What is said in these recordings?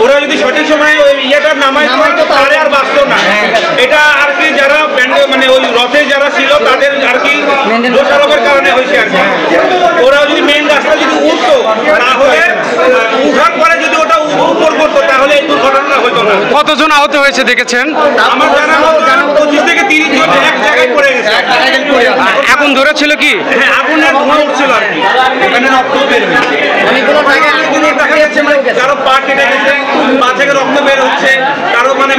ওরা যদি সঠিক সময় ওই ইয়েটা নামায় তাহলে আর বাঁচত না। এটা আর কি যারা মানে ওই রথে যারা ছিল তাদের আর কি দোষারোপের কারণে হয়েছে আর কি। ওরা যদি মেইন রাস্তা যদি উঠতো তাহলে উঠার পরে যদি ওটা উপর করতো তাহলে এই দুর্ঘটনা হতো না। কতজন আহত হয়েছে দেখেছেন? আমার জানা 25 থেকে 30 জন এক জায়গায় পড়ে গেছে। আগুন ধরেছিল কি? হ্যাঁ, আগুনের ধোঁয়া উঠছিল আর কি। এখানে রক্ত বের হচ্ছে, অনেকগুলো জায়গায় আগুন দেখা যাচ্ছে, মানে কারো পা কেটে গেছে, পা থেকে রক্ত বের হচ্ছে, কারো মানে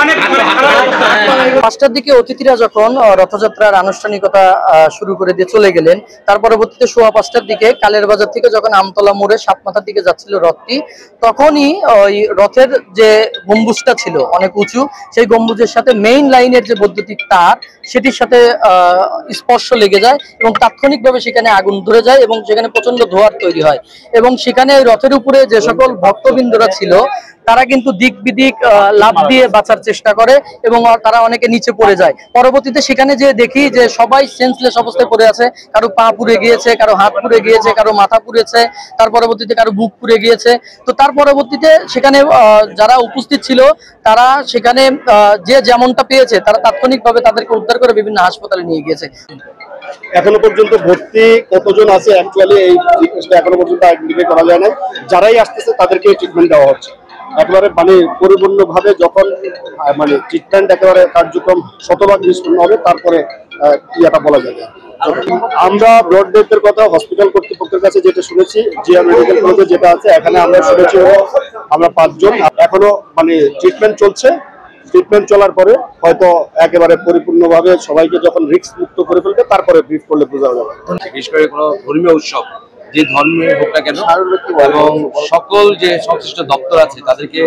অনেক খারাপ অবস্থা। 5টার দিকে অতিথিরা যখন রথযাত্রার আনুষ্ঠানিকতা শুরু করে দিয়ে চলে গেলেন, তার পরবর্তীতে 5:15টার দিকে কালের বাজার থেকে যখন আমতলা মোড়ে সাতমাথার দিকে যাচ্ছিল রথটি, তখনই ওই রথের যে গম্বুজটা ছিল অনেক উঁচু, সেই গম্বুজের সাথে মেইন লাইনের যে বৈদ্যুতিক তার সেটির সাথে স্পর্শ লেগে যায় এবং তাৎক্ষণিকভাবে সেখানে আগুন ধরে যায় এবং সেখানে প্রচন্ড ধোঁয়ার তৈরি হয়। এবং সেখানে রথের উপরে যে সকল ভক্তবৃন্দরা ছিল তারা কিন্তু দিক বিদিক লাফ দিয়ে বাঁচার চেষ্টা করে এবং তারা অনেকে নিচে পড়ে যায়। পরবর্তীতে সেখানে যে দেখি যে সবাই সেন্সলেস অবস্থায় পড়ে আছে, কারো পা পুড়ে গিয়েছে, কারো হাত পুড়ে গিয়েছে, কারো মাথা পুড়েছে, তার পরবর্তীতে কারো বুক পুড়ে গিয়েছে। তো তার পরবর্তীতে সেখানে যারা উপস্থিত ছিল তারা সেখানে যে যেমনটা পেয়েছে তারা তাৎক্ষণিকভাবে তাদেরকে উদ্ধার করে বিভিন্ন হাসপাতালে নিয়ে গিয়েছে। এখনো পর্যন্ত ভর্তি কতজন আছে অ্যাকচুয়ালি এই জিনিসটা এখনো পর্যন্ত আইডেন্টিফাই করা যায় না। যারাই আসতেছে তাদেরকে ট্রিটমেন্ট দেওয়া হচ্ছে একেবারে মানে পরিপূর্ণভাবে। যখন মানে ট্রিটমেন্ট একেবারে কার্যক্রম শতভাগ নিষ্পন্ন হবে তারপরে ইয়েটা বলা যাবে। আমরা ব্লড ডেথের কথা হসপিটাল কর্তৃপক্ষের কাছে যেটা শুনেছি, জিয়া মেডিকেল কলেজে যেটা আছে এখানে আমরা শুনেছি আমরা 5 জন। এখনো মানে ট্রিটমেন্ট চলছে। ট্রিটমেন্ট চলার পরে হয়তো একেবারে পরিপূর্ণভাবে সবাইকে যখন রিস্ক মুক্ত করে ফেলবে তারপরে ব্রিফ করলে বোঝা যাবে। বিশেষ করে কোনো ধর্মীয় উৎসব যে ধর্মের হোক না কেন এবং সকল যে সংশ্লিষ্ট দপ্তর আছে তাদেরকে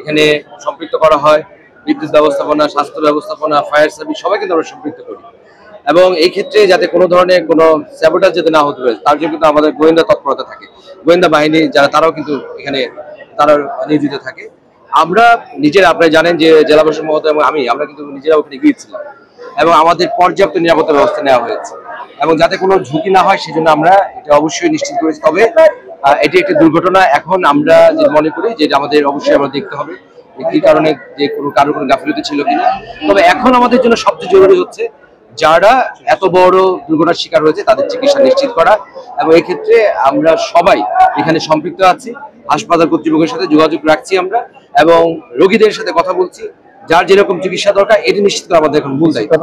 এখানে সম্পৃক্ত করা হয়। বিদ্যুৎ ব্যবস্থাপনা, স্বাস্থ্য ব্যবস্থাপনা, ফায়ার সার্ভিস সবাইকে আমরা সম্পৃক্ত করি এবং এই ক্ষেত্রে যাতে কোনো ধরনের কোনো স্যাবোটাজ যাতে না হতে পারে তার জন্য কিন্তু আমাদের গোয়েন্দা তৎপরতা থাকে। গোয়েন্দা বাহিনী যারা তারাও কিন্তু এখানে তারা নিয়োজিত থাকে। আমরা নিজেরা আপনারা জানেন যে জেলা প্রশাসক মহোদয় এবং আমরা কিন্তু নিজেরা ওখানে গিয়েছিলাম এবং আমাদের পর্যাপ্ত নিরাপত্তা ব্যবস্থা নেওয়া হয়েছে এবং যাতে কোনো ঝুঁকি না হয় সেজন্য আমরা এটা অবশ্যই নিশ্চিত করেছি। তবে এটি একটি দুর্ঘটনা। এখন আমরা যে মনে করি যে আমাদের অবশ্যই আমরা দেখতে হবে কি কারণে যে কারো কোনো গাফিলতি ছিল কিনা। তবে এখন আমাদের জন্য সবচেয়ে জরুরি হচ্ছে যারা এত বড় দুর্ঘটনার শিকার হয়েছে তাদের চিকিৎসা নিশ্চিত করা এবং এই ক্ষেত্রে আমরা সবাই এখানে সম্পৃক্ত আছি। হাসপাতাল কর্তৃপক্ষের সাথে যোগাযোগ রাখছি আমরা এবং রোগীদের সাথে কথা বলছি। যার যেরকম চিকিৎসা দরকার এটি নিশ্চিত করা আমাদের এখন মূল দায়িত্ব।